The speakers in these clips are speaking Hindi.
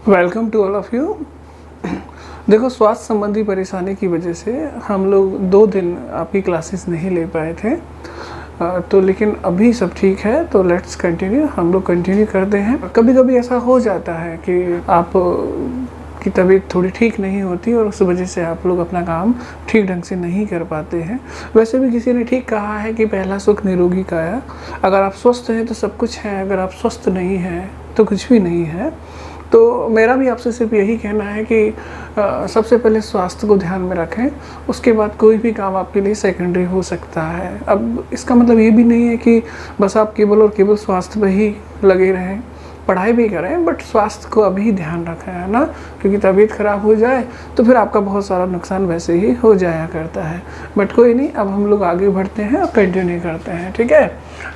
Welcome to all of you. देखो, स्वास्थ्य संबंधी परेशानी की वजह से हम लोग 2 दिन आपकी क्लासेस नहीं ले पाए थे, तो लेकिन अभी सब ठीक है, तो लेट्स कंटिन्यू। हम लोग कंटिन्यू करते हैं। कभी कभी ऐसा हो जाता है कि आप की तबीयत थोड़ी ठीक नहीं होती और उस वजह से आप लोग अपना काम ठीक ढंग से नहीं कर पाते हैं। वैसे भी किसी ने ठीक कहा है कि पहला सुख निरोगी काया। अगर आप स्वस्थ हैं तो सब कुछ है, अगर आप स्वस्थ नहीं हैं तो कुछ भी नहीं है। तो मेरा भी आपसे सिर्फ यही कहना है कि सबसे पहले स्वास्थ्य को ध्यान में रखें, उसके बाद कोई भी काम आपके लिए सेकेंडरी हो सकता है। अब इसका मतलब ये भी नहीं है कि बस आप केवल और केवल स्वास्थ्य पे ही लगे रहें, पढ़ाई भी करें, बट स्वास्थ्य को अभी ध्यान रखें, है ना। क्योंकि तबीयत ख़राब हो जाए तो फिर आपका बहुत सारा नुकसान वैसे ही हो जाया करता है। बट कोई नहीं, अब हम लोग आगे बढ़ते हैं और कंटिन्यू करते हैं, ठीक है।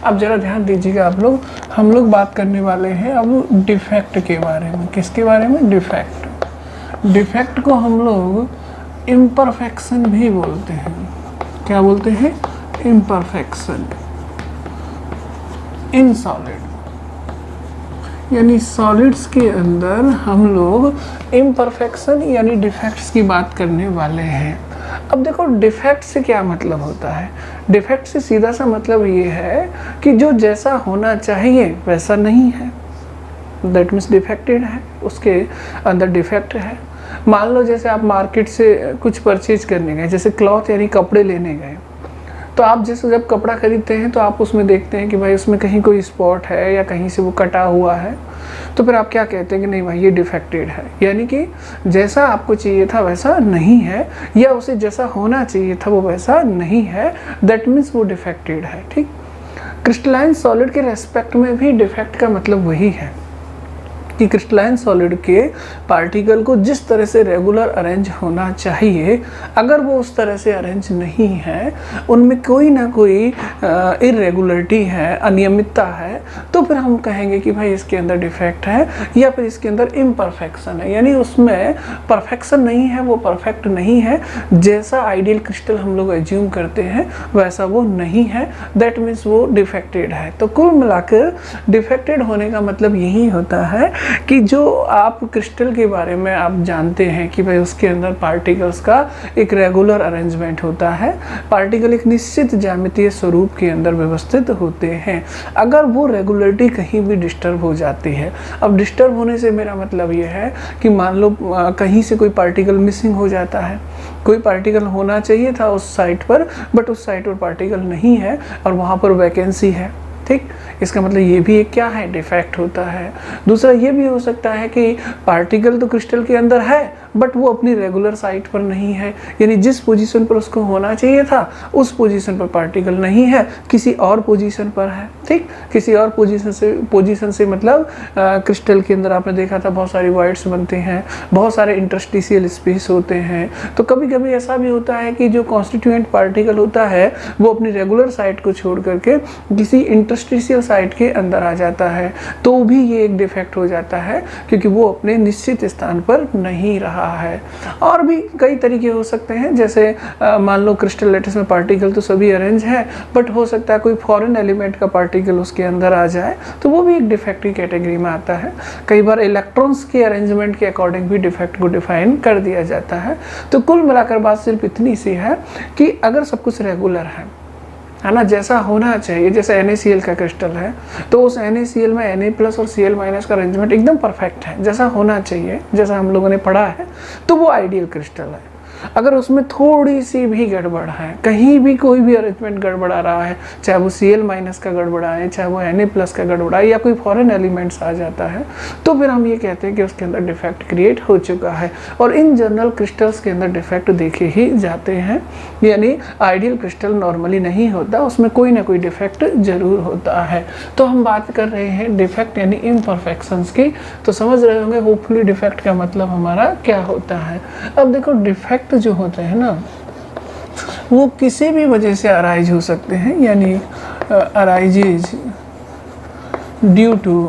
अब ज़रा ध्यान दीजिएगा आप लोग। हम लोग बात करने वाले हैं अब डिफेक्ट के बारे में। किसके बारे में? डिफेक्ट। डिफेक्ट को हम लोग इम्परफेक्शन भी बोलते हैं। क्या बोलते हैं? इम्परफेक्शन इन सॉलिड, यानी सॉलिड्स के अंदर हम लोग इम्परफेक्शन यानी डिफेक्ट्स की बात करने वाले हैं। अब देखो, डिफेक्ट से क्या मतलब होता है? डिफेक्ट से सीधा सा मतलब ये है कि जो जैसा होना चाहिए वैसा नहीं है, दैट मीन्स डिफेक्टेड है, उसके अंदर डिफेक्ट है। मान लो जैसे आप मार्केट से कुछ परचेज करने गए, जैसे क्लॉथ यानी कपड़े लेने गए, तो आप जैसे जब कपड़ा खरीदते हैं तो आप उसमें देखते हैं कि भाई उसमें कहीं कोई स्पॉट है या कहीं से वो कटा हुआ है, तो फिर आप क्या कहते हैं कि नहीं भाई ये डिफेक्टेड है, यानी कि जैसा आपको चाहिए था वैसा नहीं है, या उसे जैसा होना चाहिए था वो वैसा नहीं है, दैट मीन्स वो डिफेक्टेड है, ठीक। क्रिस्टलाइन सॉलिड के रेस्पेक्ट में भी डिफेक्ट का मतलब वही है कि क्रिस्टलाइन सॉलिड के पार्टिकल को जिस तरह से रेगुलर अरेंज होना चाहिए, अगर वो उस तरह से अरेंज नहीं है, उनमें कोई ना कोई इरेगुलरिटी है, अनियमितता है, तो फिर हम कहेंगे कि भाई इसके अंदर डिफेक्ट है या फिर इसके अंदर इम्परफेक्शन है, यानी उसमें परफेक्शन नहीं है, वो परफेक्ट नहीं है। जैसा आइडियल क्रिस्टल हम लोग एज्यूम करते हैं वैसा वो नहीं है, दैट मीन्स वो डिफेक्टेड है। तो कुल मिलाकर डिफेक्टेड होने का मतलब यही होता है कि जो आप क्रिस्टल के बारे में आप जानते हैं कि भाई उसके अंदर पार्टिकल्स का एक रेगुलर अरेंजमेंट होता है, पार्टिकल एक निश्चित ज्यामितीय स्वरूप के अंदर व्यवस्थित होते हैं। अगर वो रेगुलरिटी कहीं भी डिस्टर्ब हो जाती है, अब डिस्टर्ब होने से मेरा मतलब ये है कि मान लो कहीं से कोई पार्टिकल मिसिंग हो जाता है, कोई पार्टिकल होना चाहिए था उस साइट पर, बट उस साइट पर पार्टिकल नहीं है और वहाँ पर वैकेंसी है, ठीक। इसका मतलब ये भी एक क्या है? डिफेक्ट होता है। दूसरा ये भी हो सकता है कि पार्टिकल तो क्रिस्टल के अंदर है बट वो अपनी रेगुलर साइट पर नहीं है, यानी जिस पोजीशन पर उसको होना चाहिए था उस पोजीशन पर पार्टिकल नहीं है, किसी और पोजीशन पर है, ठीक। किसी और पोजीशन से मतलब क्रिस्टल के अंदर आपने देखा था बहुत सारी वॉइड्स बनते हैं, बहुत सारे इंटरस्टिशियल स्पेस होते हैं। तो कभी कभी ऐसा भी होता है कि जो कॉन्स्टिट्यूएंट पार्टिकल होता है वो अपनी रेगुलर साइट को छोड़ करके किसी इंटरस्टिशियल साइट के अंदर आ जाता है, तो भी ये एक डिफेक्ट हो जाता है क्योंकि वो अपने निश्चित स्थान पर नहीं रहा है। और भी कई तरीके हो सकते हैं, जैसे मान लो क्रिस्टल लैटिस में पार्टिकल तो सभी अरेंज है, बट हो सकता है कोई फॉरेन एलिमेंट का पार्टिकल उसके अंदर आ जाए, तो वो भी एक डिफेक्ट की कैटेगरी में आता है। कई बार इलेक्ट्रॉन्स के अरेंजमेंट के अकॉर्डिंग भी डिफेक्ट को डिफाइन कर दिया जाता है। तो कुल मिलाकर बात सिर्फ इतनी सी है कि अगर सब कुछ रेगुलर है ना, जैसा होना चाहिए, जैसे NaCl का क्रिस्टल है तो उस NaCl में Na+ और Cl- का अरेंजमेंट एकदम परफेक्ट है, जैसा होना चाहिए, जैसा हम लोगों ने पढ़ा है, तो वो आइडियल क्रिस्टल है। अगर उसमें थोड़ी सी भी गड़बड़ है, कहीं भी कोई भी अरेंजमेंट गड़बड़ा रहा है, चाहे वो Cl- का गड़बड़ा है, चाहे वो Na+ का गड़बड़ा है, या कोई फॉरेन एलिमेंट्स आ जाता है, तो फिर हम ये कहते हैं कि उसके अंदर डिफेक्ट क्रिएट हो चुका है। और इन जनरल क्रिस्टल्स के अंदर डिफेक्ट देखे ही जाते हैं, यानी आइडियल क्रिस्टल नॉर्मली नहीं होता, उसमें कोई ना कोई डिफेक्ट जरूर होता है। तो हम बात कर रहे हैं डिफेक्ट यानी इम्परफेक्शंस की, तो समझ रहे होंगे होपफुली डिफेक्ट का मतलब हमारा क्या होता है। अब देखो, डिफेक्ट जो होते हैं ना वो किसी भी वजह से अराइज हो सकते हैं, यानी अराइजेज ड्यू टू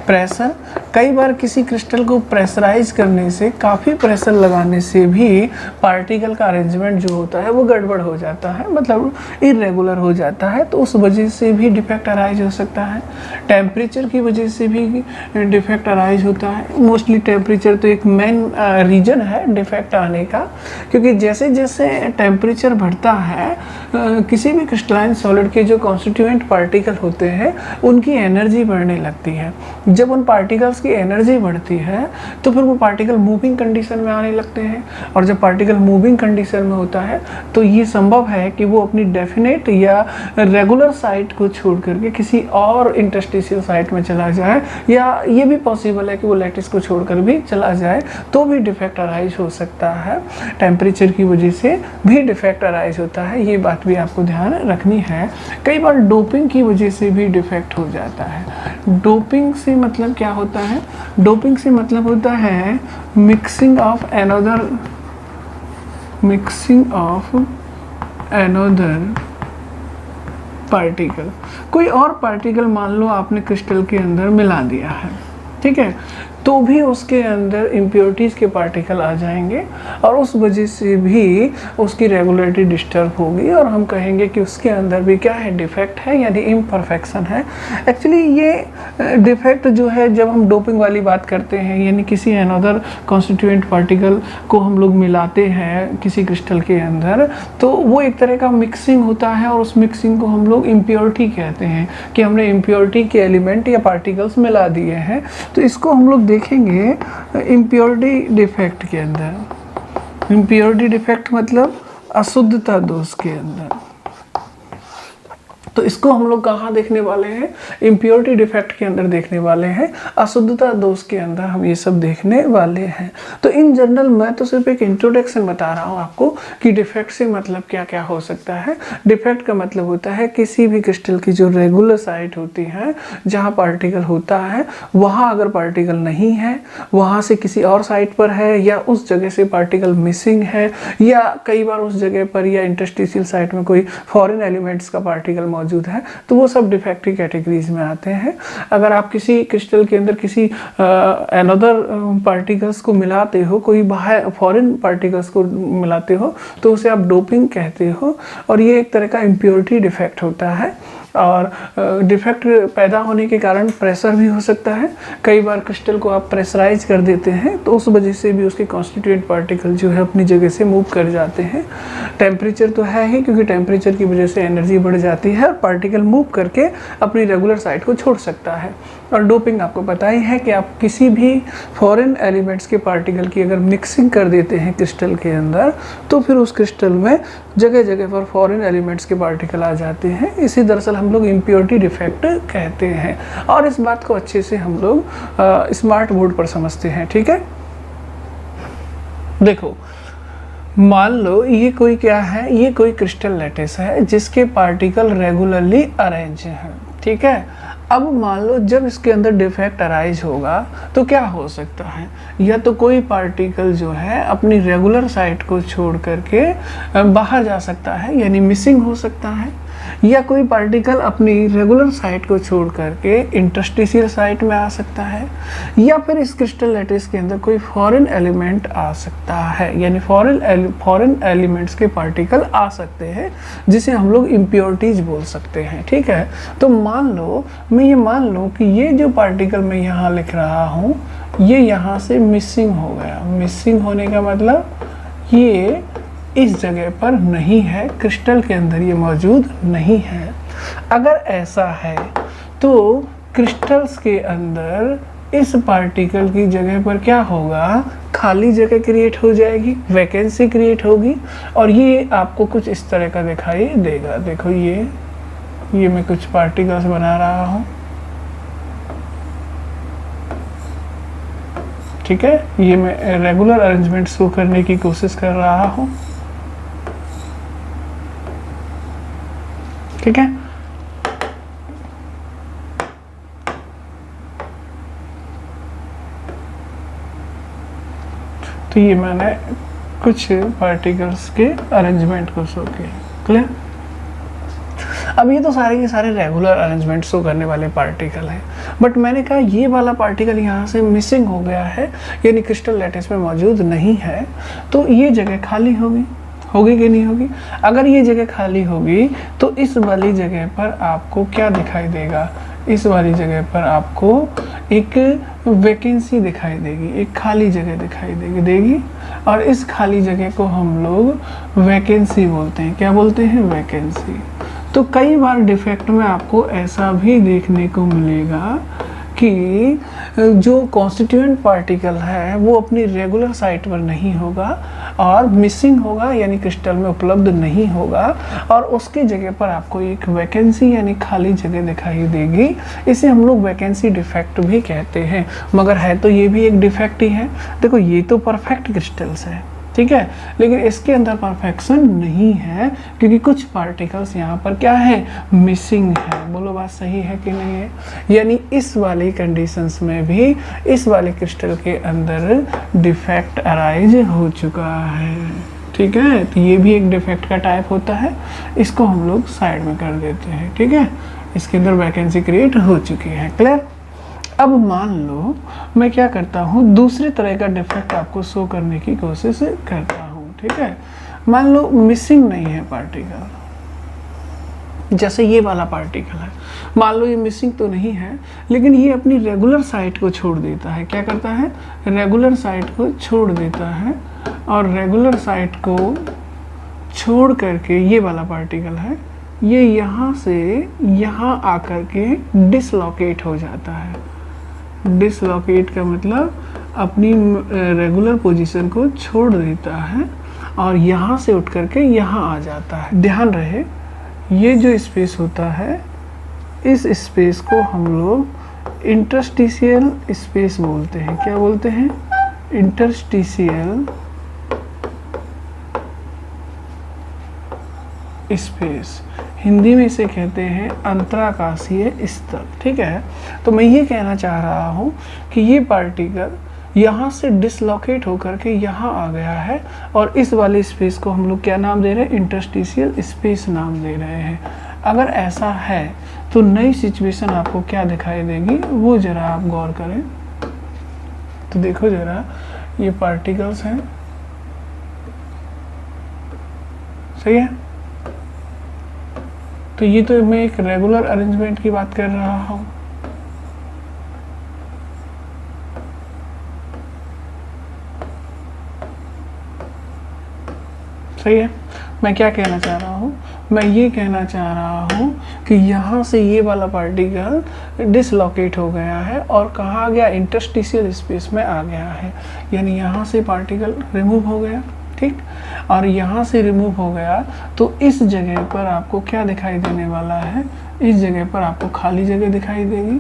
प्रेशर, कई बार किसी क्रिस्टल को प्रेशराइज करने से, काफ़ी प्रेशर लगाने से भी पार्टिकल का अरेंजमेंट जो होता है वो गड़बड़ हो जाता है, मतलब इरेगुलर हो जाता है, तो उस वजह से भी डिफेक्ट अराइज हो सकता है। टेम्परेचर की वजह से भी डिफेक्ट अराइज होता है। मोस्टली टेम्परेचर तो एक मेन रीजन है डिफेक्ट आने का, क्योंकि जैसे जैसे टेम्परेचर बढ़ता है किसी भी क्रिस्टलाइन सॉलिड के जो कॉन्स्टिट्यूएंट पार्टिकल होते हैं उनकी एनर्जी बढ़ने लगती है। जब उन पार्टिकल्स की एनर्जी बढ़ती है तो फिर वो पार्टिकल मूविंग कंडीशन में आने लगते हैं, और जब पार्टिकल मूविंग कंडीशन में होता है तो ये संभव है कि वो अपनी डेफिनेट या रेगुलर साइट को छोड़ करके किसी और इंटरस्टिशियल साइट में चला जाए, या ये भी पॉसिबल है कि वो लैटिस को छोड़कर भी चला जाए, तो भी डिफेक्ट अराइज हो सकता है। टेम्परेचर की वजह से भी डिफेक्ट अराइज होता है, ये बात भी आपको ध्यान रखनी है। कई बार डोपिंग की वजह से भी डिफेक्ट हो जाता है। डोपिंग से मतलब क्या होता है? डोपिंग से मतलब होता है मिक्सिंग ऑफ एनोदर पार्टिकल। कोई और पार्टिकल मान लो आपने क्रिस्टल के अंदर मिला दिया है, ठीक है, तो भी उसके अंदर इम्प्योरिटीज़ के पार्टिकल आ जाएंगे और उस वजह से भी उसकी रेगुलरिटी डिस्टर्ब होगी और हम कहेंगे कि उसके अंदर भी क्या है, डिफेक्ट है, यानी इम्परफेक्शन है। एक्चुअली ये डिफेक्ट जो है, जब हम डोपिंग वाली बात करते हैं, यानी किसी अनदर कॉन्स्टिट्यूएंट पार्टिकल को हम लोग मिलाते हैं किसी क्रिस्टल के अंदर, तो वो एक तरह का मिक्सिंग होता है और उस मिक्सिंग को हम लोग इम्प्योरिटी कहते हैं कि हमने इम्प्योरिटी के एलिमेंट या पार्टिकल्स मिला दिए हैं। तो इसको हम लोग देखेंगे इम्प्योरिटी डिफेक्ट के अंदर। इम्प्योरिटी डिफेक्ट मतलब अशुद्धता दोष के अंदर। तो इसको हम लोग कहाँ देखने वाले हैं? इम्प्योरिटी डिफेक्ट के अंदर देखने वाले हैं, अशुद्धता दोष के अंदर हम ये सब देखने वाले हैं। तो इन जनरल मैं तो सिर्फ एक इंट्रोडक्शन बता रहा हूँ आपको कि डिफेक्ट से मतलब क्या क्या हो सकता है। डिफेक्ट का मतलब होता है किसी भी क्रिस्टल की जो रेगुलर साइट होती है जहाँ पार्टिकल होता है, वहाँ अगर पार्टिकल नहीं है, वहाँ से किसी और साइट पर है, या उस जगह से पार्टिकल मिसिंग है, या कई बार उस जगह पर या इंटरस्टिशियल साइट में कोई फॉरेन एलिमेंट्स का पार्टिकल मौजूद है, तो वो सब डिफेक्टिव कैटेगरीज में आते हैं। अगर आप किसी क्रिस्टल के अंदर किसी अनदर पार्टिकल्स को मिलाते हो, कोई बाहर फॉरेन पार्टिकल्स को मिलाते हो, तो उसे आप डोपिंग कहते हो, और ये एक तरह का इम्प्योरिटी डिफेक्ट होता है। और डिफेक्ट पैदा होने के कारण प्रेशर भी हो सकता है। कई बार क्रिस्टल को आप प्रेशराइज कर देते हैं तो उस वजह से भी उसके कॉन्स्टिट्यूएंट पार्टिकल जो है अपनी जगह से मूव कर जाते हैं। टेम्परेचर तो है ही, क्योंकि टेम्परेचर की वजह से एनर्जी बढ़ जाती है और पार्टिकल मूव करके अपनी रेगुलर साइट को छोड़ सकता है। और डोपिंग आपको पता ही है कि आप किसी भी फॉरेन एलिमेंट्स के पार्टिकल की अगर मिक्सिंग कर देते हैं क्रिस्टल के अंदर, तो फिर उस क्रिस्टल में जगह जगह पर फॉरेन एलिमेंट्स के पार्टिकल आ जाते हैं। इसी दरअसल हम लोग इम्प्योरिटी डिफेक्ट कहते हैं, और इस बात को अच्छे से हम लोग स्मार्ट बोर्ड पर समझते हैं, ठीक है। देखो, मान लो ये कोई क्या है, ये कोई क्रिस्टल लैटिस है जिसके पार्टिकल रेगुलरली अरेंज हैं, ठीक है। अब मान लो जब इसके अंदर डिफेक्ट अराइज होगा तो क्या हो सकता है? या तो कोई पार्टिकल जो है अपनी रेगुलर साइट को छोड़ करके बाहर जा सकता है, यानी मिसिंग हो सकता है, या कोई पार्टिकल अपनी रेगुलर साइट को छोड़ करके इंटरस्टिशियल साइट में आ सकता है, या फिर इस क्रिस्टल लैटिस के अंदर कोई फॉरेन एलिमेंट आ सकता है, यानी फॉरेन एलिमेंट्स के पार्टिकल आ सकते हैं, जिसे हम लोग इम्प्योरिटीज बोल सकते हैं, ठीक है। तो मान लो, मैं ये मान लूँ कि ये जो पार्टिकल मैं यहाँ लिख रहा हूँ, ये यहाँ से मिसिंग हो गया। मिसिंग होने का मतलब ये इस जगह पर नहीं है, क्रिस्टल के अंदर ये मौजूद नहीं है। अगर ऐसा है तो क्रिस्टल्स के अंदर इस पार्टिकल की जगह पर क्या होगा, खाली जगह क्रिएट हो जाएगी, वैकेंसी क्रिएट होगी, और ये आपको कुछ इस तरह का दिखाई देगा। देखो ये मैं कुछ पार्टिकल्स बना रहा हूँ, ठीक है। ये मैं रेगुलर अरेंजमेंट शो करने की कोशिश कर रहा हूँ, ठीक है। तो ये मैंने कुछ पार्टिकल्स के अरेंजमेंट को शो किया, क्लियर। अब ये तो सारे के सारे रेगुलर अरेंजमेंट शो करने वाले पार्टिकल हैं, बट मैंने कहा ये वाला पार्टिकल यहाँ से मिसिंग हो गया है, यानी क्रिस्टल लैटिस में मौजूद नहीं है, तो ये जगह खाली होगी कि नहीं होगी? अगर ये जगह खाली होगी तो इस वाली जगह पर आपको क्या दिखाई देगा? इस वाली जगह पर आपको एक वैकेंसी दिखाई देगी, एक खाली जगह दिखाई देगी और इस खाली जगह को हम लोग वैकेंसी बोलते हैं। क्या बोलते हैं? वैकेंसी। तो कई बार डिफेक्ट में आपको ऐसा भी देखने को मिलेगा कि जो कॉन्स्टिट्यूएंट पार्टिकल है वो अपनी रेगुलर साइट पर नहीं होगा और मिसिंग होगा, यानी क्रिस्टल में उपलब्ध नहीं होगा, और उसकी जगह पर आपको एक वैकेंसी यानी खाली जगह दिखाई देगी। इसे हम लोग वैकेंसी डिफेक्ट भी कहते हैं, मगर है तो ये भी एक डिफेक्ट ही है। देखो ये तो परफेक्ट क्रिस्टल्स है, ठीक है, लेकिन इसके अंदर परफेक्शन नहीं है क्योंकि कुछ पार्टिकल्स यहाँ पर क्या है? मिसिंग है। बोलो बात सही है कि नहीं है? यानी इस वाली कंडीशंस में भी इस वाले क्रिस्टल के अंदर डिफेक्ट अराइज हो चुका है, ठीक है। तो ये भी एक डिफेक्ट का टाइप होता है, इसको हम लोग साइड में कर देते हैं, ठीक है। इसके अंदर वैकेंसी क्रिएट हो चुकी है। क्लियर? अब मान लो मैं क्या करता हूँ, दूसरे तरह का डिफेक्ट आपको शो करने की कोशिश करता हूँ, ठीक है। मान लो मिसिंग नहीं है पार्टिकल, जैसे ये वाला पार्टिकल है, मान लो ये मिसिंग तो नहीं है लेकिन ये अपनी रेगुलर साइट को छोड़ देता है। क्या करता है? रेगुलर साइट को छोड़ देता है, और रेगुलर साइट को छोड़ करके ये वाला पार्टिकल है, ये यहाँ से यहाँ आकर के डिसलोकेट हो जाता है। डिसलोकेट का मतलब अपनी रेगुलर पोजीशन को छोड़ देता है और यहाँ से उठ करके यहाँ आ जाता है। ध्यान रहे ये जो स्पेस होता है, इस स्पेस को हम लोग इंटरस्टिशियल स्पेस बोलते हैं। क्या बोलते हैं? Interstitial space. हिंदी में इसे कहते हैं अंतराकाशीय स्थल, ठीक है। तो मैं ये कहना चाह रहा हूँ कि ये पार्टिकल यहाँ से डिसलोकेट होकर के यहाँ आ गया है और इस वाले स्पेस को हम लोग क्या नाम दे रहे हैं? इंटरस्टिशियल स्पेस नाम दे रहे हैं। अगर ऐसा है तो नई सिचुएशन आपको क्या दिखाई देगी वो ज़रा आप गौर करें। तो देखो ज़रा, ये पार्टिकल्स हैं, सही है। तो ये तो मैं एक रेगुलर अरेंजमेंट की बात कर रहा हूँ, सही है। मैं क्या कहना चाह रहा हूँ? मैं ये कहना चाह रहा हूँ कि यहाँ से ये वाला पार्टिकल डिसलोकेट हो गया है और कहाँ आ गया? इंटरस्टिशियल स्पेस में आ गया है, यानी यहाँ से पार्टिकल रिमूव हो गया, ठीक। और यहाँ से रिमूव हो गया तो इस जगह पर आपको क्या दिखाई देने वाला है? इस जगह पर आपको खाली जगह दिखाई देगी।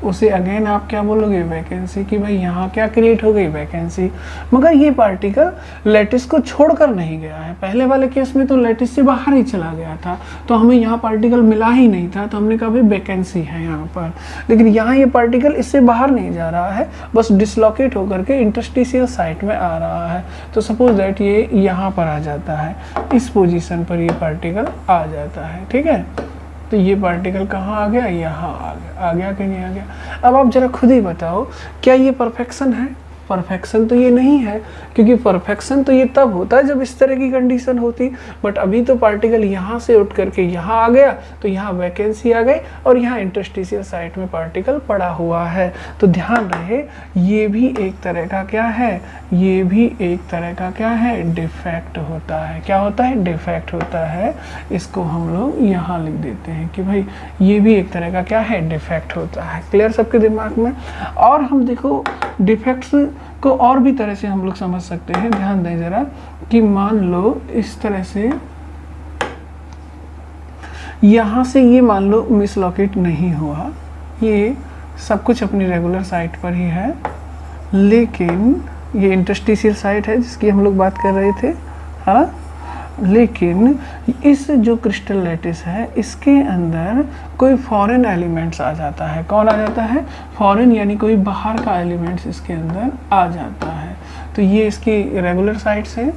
उसे अगेन आप क्या बोलोगे? वैकेंसी। कि भाई यहाँ क्या क्रिएट हो गई? वैकेंसी। मगर ये पार्टिकल लैटिस को छोड़कर नहीं गया है। पहले वाले केस में तो लैटिस से बाहर ही चला गया था, तो हमें यहाँ पार्टिकल मिला ही नहीं था, तो हमने कहा भाई वैकेंसी है यहाँ पर। लेकिन यहाँ ये पार्टिकल इससे बाहर नहीं जा रहा है, बस डिसलोकेट होकर के इंटरस्टिशियल साइट में आ रहा है। तो सपोज दैट ये यहाँ पर आ जाता है, इस पोजीशन पर ये पार्टिकल आ जाता है, ठीक है। तो ये पार्टिकल कहाँ आ गया? यहाँ आ गया कि नहीं आ गया? अब आप जरा खुद ही बताओ, क्या ये परफेक्शन है? परफेक्शन तो ये नहीं है, क्योंकि परफेक्शन तो ये तब होता है जब इस तरह की कंडीशन होती। बट अभी तो पार्टिकल यहाँ से उठ करके यहाँ आ गया, तो यहाँ वैकेंसी आ गई और यहाँ इंटरस्टिशियल साइट में पार्टिकल पड़ा हुआ है। तो ध्यान रहे, ये भी एक तरह का क्या है? ये भी एक तरह का क्या है? डिफेक्ट होता है। क्या होता है? डिफेक्ट होता है। इसको हम लोग यहाँ लिख देते हैं कि भाई ये भी एक तरह का क्या है? डिफेक्ट होता है। क्लियर सबके दिमाग में? और हम देखो डिफेक्ट्स को और भी तरह से हम लोग समझ सकते हैं। ध्यान दें जरा कि मान लो इस तरह से यहाँ से ये मान लो मिसलोकेट नहीं हुआ, ये सब कुछ अपनी रेगुलर साइट पर ही है, लेकिन ये इंटरस्टिशियल साइट है जिसकी हम लोग बात कर रहे थे, हाँ। लेकिन इस जो क्रिस्टल लैटिस है इसके अंदर कोई फॉरेन एलिमेंट्स आ जाता है। कौन आ जाता है? फॉरेन, यानी कोई बाहर का एलिमेंट्स इसके अंदर आ जाता है। तो ये इसकी रेगुलर साइट्स हैं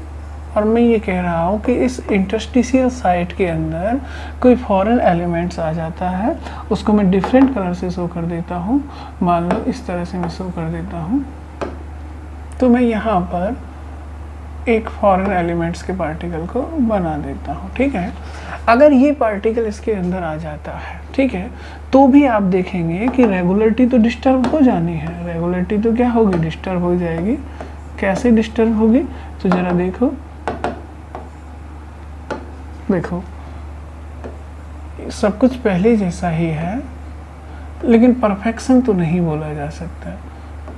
और मैं ये कह रहा हूँ कि इस इंटरस्टिशियल साइट के अंदर कोई फॉरेन एलिमेंट्स आ जाता है, उसको मैं डिफरेंट कलर से शो कर देता हूँ। मान लो इस तरह से मैं शो कर देता हूँ, तो मैं यहाँ पर एक फॉरेन एलिमेंट्स के पार्टिकल को बना देता हूँ, ठीक है। अगर ये पार्टिकल इसके अंदर आ जाता है, ठीक है, तो भी आप देखेंगे कि रेगुलरिटी तो डिस्टर्ब हो जानी है, रेगुलरिटी तो क्या होगी, डिस्टर्ब हो जाएगी। कैसे डिस्टर्ब होगी, तो जरा देखो, देखो सब कुछ पहले जैसा ही है, लेकिन परफेक्शन तो नहीं बोला जा सकता।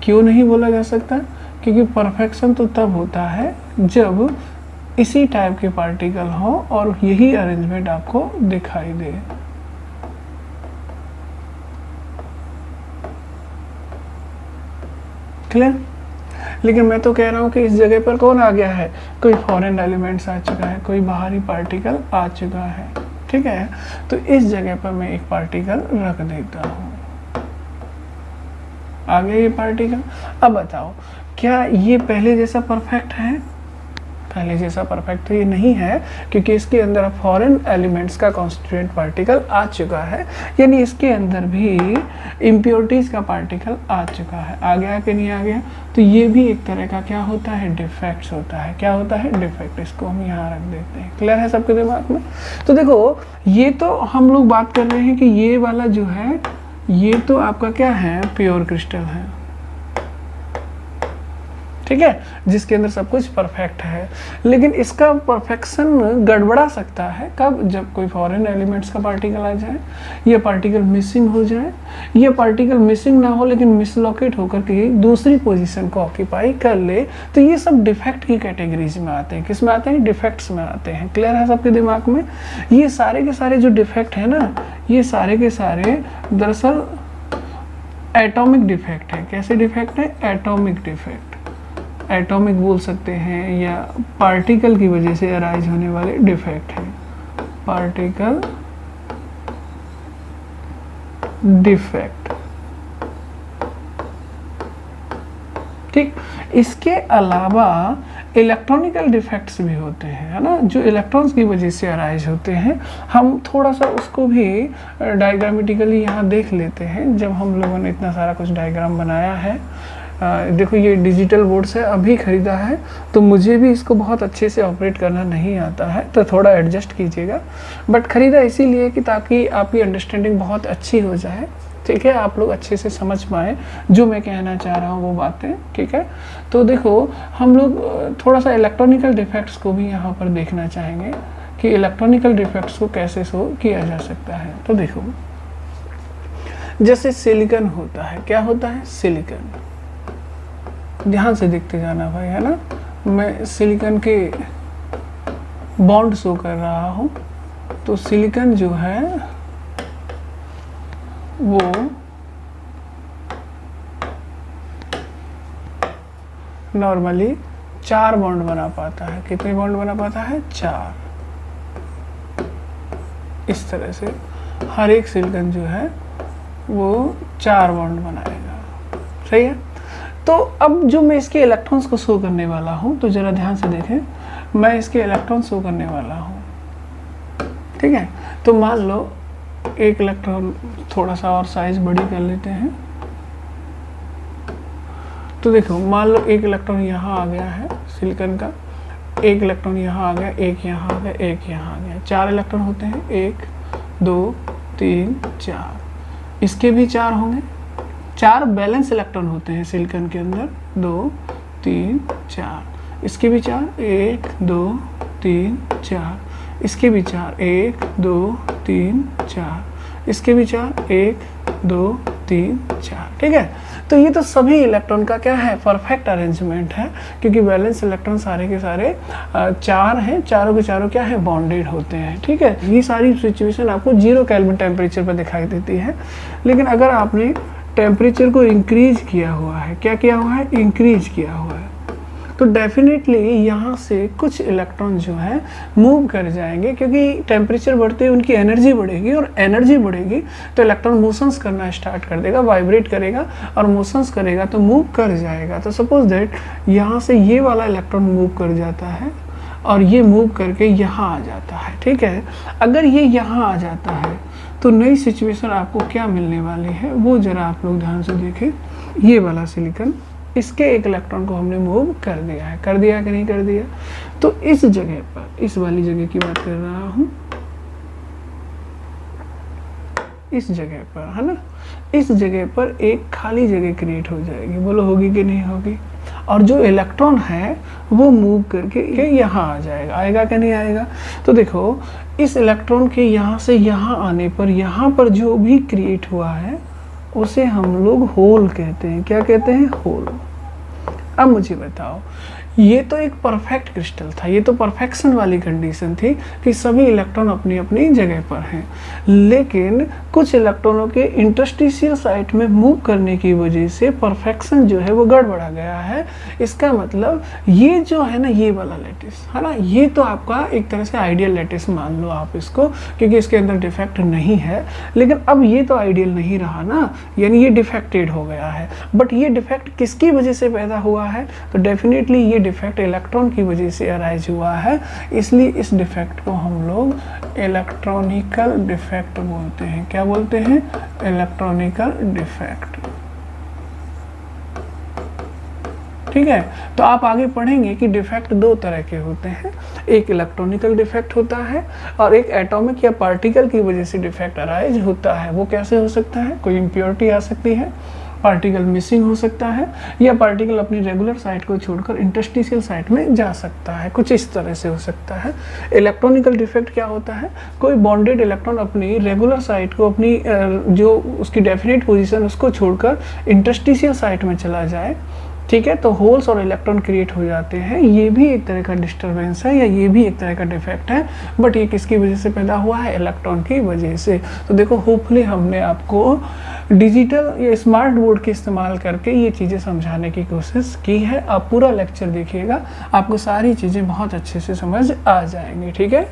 क्यों नहीं बोला जा सकता? क्योंकि परफेक्शन तो तब होता है जब इसी टाइप के पार्टिकल हो और यही अरेंजमेंट आपको दिखाई दे। क्लियर? लेकिन मैं तो कह रहा हूं कि इस जगह पर कौन आ गया है, कोई फॉरेन एलिमेंट्स आ चुका है, कोई बाहरी पार्टिकल आ चुका है, ठीक है। तो इस जगह पर मैं एक पार्टिकल रख देता हूं, आ गया ये पार्टिकल। अब बताओ, क्या ये पहले जैसा परफेक्ट है? पहले जैसा परफेक्ट तो ये नहीं है, क्योंकि इसके अंदर फॉरेन एलिमेंट्स का कॉन्स्टिट्यूएंट पार्टिकल आ चुका है, यानी इसके अंदर भी इम्प्योरिटीज का पार्टिकल आ चुका है। आ गया कि नहीं आ गया? तो ये भी एक तरह का क्या होता है, डिफेक्ट्स होता है। क्या होता है? डिफेक्ट। इसको हम यहाँ रख देते हैं। क्लियर है सबके दिमाग में? तो देखो, ये तो हम लोग बात कर रहे हैं कि ये वाला जो है, ये तो आपका क्या है, प्योर क्रिस्टल है, ठीक है, जिसके अंदर सब कुछ परफेक्ट है। लेकिन इसका परफेक्शन गड़बड़ा सकता है कब? जब कोई फॉरेन एलिमेंट्स का पार्टिकल आ जाए, ये पार्टिकल मिसिंग हो जाए, ये पार्टिकल मिसिंग ना हो लेकिन मिसलोकेट होकर के दूसरी पोजीशन को ऑक्यूपाई कर ले, तो ये सब डिफेक्ट की कैटेगरीज में आते हैं। किस में आते हैं? डिफेक्ट्स में आते हैं। क्लियर है सबके दिमाग में? ये सारे के सारे जो डिफेक्ट है ना, ये सारे के सारे दरअसल एटॉमिक डिफेक्ट है। कैसे डिफेक्ट है? Atomic defect. एटॉमिक बोल सकते हैं, या पार्टिकल की वजह से अराइज होने वाले डिफेक्ट है, पार्टिकल डिफेक्ट, ठीक। इसके अलावा इलेक्ट्रॉनिकल डिफेक्ट्स भी होते हैं, है ना, जो इलेक्ट्रॉन्स की वजह से अराइज होते हैं। हम थोड़ा सा उसको भी डायग्रामेटिकली यहाँ देख लेते हैं, जब हम लोगों ने इतना सारा कुछ डायग्राम बनाया है। देखो, ये डिजिटल बोर्ड से अभी ख़रीदा है, तो मुझे भी इसको बहुत अच्छे से ऑपरेट करना नहीं आता है, तो थोड़ा एडजस्ट कीजिएगा। बट ख़रीदा इसीलिए कि ताकि आपकी अंडरस्टैंडिंग बहुत अच्छी हो जाए, ठीक है, आप लोग अच्छे से समझ पाएँ जो मैं कहना चाह रहा हूँ वो बातें, ठीक है। तो देखो, हम लोग थोड़ा सा इलेक्ट्रॉनिकल डिफेक्ट्स को भी यहाँ पर देखना चाहेंगे कि इलेक्ट्रॉनिकल डिफेक्ट्स को कैसे शो किया जा सकता है। तो देखो, जैसे सिलिकॉन होता है, क्या होता है? सिलिकॉन। ध्यान से देखते जाना भाई, है ना। मैं सिलिकॉन के बॉन्ड शो कर रहा हूँ। तो सिलिकॉन जो है वो नॉर्मली 4 बॉन्ड बना पाता है। कितने बॉन्ड बना पाता है? 4। इस तरह से हर एक सिलिकॉन जो है वो 4 बॉन्ड बनाएगा, सही है। तो अब जो मैं इसके इलेक्ट्रॉन्स को शो करने वाला हूँ, तो ज़रा ध्यान से देखें, मैं इसके इलेक्ट्रॉन शो करने वाला हूँ, ठीक है। तो मान लो एक इलेक्ट्रॉन, थोड़ा सा और साइज बड़ी कर लेते हैं। तो देखो, मान लो एक इलेक्ट्रॉन यहाँ आ गया है सिलिकॉन का, एक इलेक्ट्रॉन यहाँ आ गया, एक यहाँ आ गया, एक यहाँ आ गया। 4 इलेक्ट्रॉन होते हैं, 1 2 3 4। इसके भी 4 होंगे। 4 बैलेंस इलेक्ट्रॉन होते हैं सिलिकॉन के अंदर, 2 3 4। इसके भी 4, 1 2 3 4। इसके भी 4, 1 2 3 4। इसके भी 4, 1 2 3 4, ठीक है। तो ये तो सभी इलेक्ट्रॉन का क्या है? परफेक्ट अरेंजमेंट है, क्योंकि बैलेंस इलेक्ट्रॉन सारे के सारे 4 हैं, चारों के चारों क्या है? बॉन्डेड होते हैं, ठीक है। ये सारी सिचुएशन आपको 0 केल्विन टेम्परेचर पर दिखाई देती है। लेकिन अगर आपने टेम्परेचर को इंक्रीज किया हुआ है, क्या किया हुआ है? इंक्रीज किया हुआ है, तो डेफिनेटली यहाँ से कुछ इलेक्ट्रॉन जो है मूव कर जाएंगे, क्योंकि टेम्परेचर बढ़ते ही उनकी एनर्जी बढ़ेगी, और एनर्जी बढ़ेगी तो इलेक्ट्रॉन मोशंस करना स्टार्ट कर देगा, वाइब्रेट करेगा, और मोशंस करेगा तो मूव कर जाएगा। तो सपोज दैट यहाँ से ये वाला इलेक्ट्रॉन मूव कर जाता है, और ये मूव करके यहाँ आ जाता है, ठीक है। अगर ये यहाँ आ जाता है तो नई सिचुएशन आपको क्या मिलने वाली है वो जरा आप लोग ध्यान से देखें। ये वाला सिलिकॉन, इसके एक इलेक्ट्रॉन को हमने मूव कर दिया है, कर दिया कि नहीं कर दिया। तो इस जगह पर, इस वाली जगह की बात कर रहा हूँ, इस जगह पर, है ना, इस जगह पर एक खाली जगह क्रिएट हो जाएगी। बोलो होगी कि नहीं होगी। और जो इलेक्ट्रॉन है वो मूव करके यहाँ आ जाएगा, आएगा कि नहीं आएगा। तो देखो इस इलेक्ट्रॉन के यहाँ से यहाँ आने पर यहाँ पर जो भी क्रिएट हुआ है उसे हम लोग होल कहते हैं। क्या कहते हैं? होल। अब मुझे बताओ, ये तो एक परफेक्ट क्रिस्टल था, ये तो परफेक्शन वाली कंडीशन थी कि सभी इलेक्ट्रॉन अपनी अपनी जगह पर हैं, लेकिन कुछ इलेक्ट्रॉनों के इंटरस्टिशियल साइट में मूव करने की वजह से परफेक्शन जो है वो गड़बड़ा गया है। इसका मतलब ये जो है ना, ये वाला लैटिस है ना, ये तो आपका एक तरह से आइडियल लैटिस मान लो आप इसको, क्योंकि इसके अंदर डिफेक्ट नहीं है। लेकिन अब ये तो आइडियल नहीं रहा ना, यानी ये डिफेक्टेड हो गया है। बट ये डिफेक्ट किसकी वजह से पैदा हुआ है? तो डेफिनेटली ये डिफेक्ट इलेक्ट्रॉन की वजह से अराइज हुआ है, इसलिए इस डिफेक्ट को हम लोग इलेक्ट्रॉनिकल डिफेक्ट बोलते हैं। क्या बोलते हैं? Electronical defect. ठीक है, तो आप आगे पढ़ेंगे कि डिफेक्ट दो तरह के होते हैं, एक इलेक्ट्रॉनिकल डिफेक्ट होता है और एक एटॉमिक या पार्टिकल की वजह से डिफेक्ट अराइज होता है। वो कैसे हो सकता है? कोई इम्प्योरिटी आ सकती है, पार्टिकल मिसिंग हो सकता है, या पार्टिकल अपनी रेगुलर साइट को छोड़कर इंटरस्टिशियल साइट में जा सकता है, कुछ इस तरह से हो सकता है। इलेक्ट्रॉनिकल डिफेक्ट क्या होता है? कोई बॉन्डेड इलेक्ट्रॉन अपनी रेगुलर साइट को, अपनी जो उसकी डेफिनेट पोजीशन उसको छोड़कर इंटरस्टिशियल साइट में चला जाए, ठीक है, तो होल्स और इलेक्ट्रॉन क्रिएट हो जाते हैं। ये भी एक तरह का डिस्टरबेंस है या ये भी एक तरह का डिफेक्ट है, बट ये किसकी वजह से पैदा हुआ है? इलेक्ट्रॉन की वजह से। तो देखो होपफुली हमने आपको डिजिटल या स्मार्ट बोर्ड के इस्तेमाल करके ये चीज़ें समझाने की कोशिश की है। आप पूरा लेक्चर देखिएगा, आपको सारी चीज़ें बहुत अच्छे से समझ आ जाएंगी। ठीक है।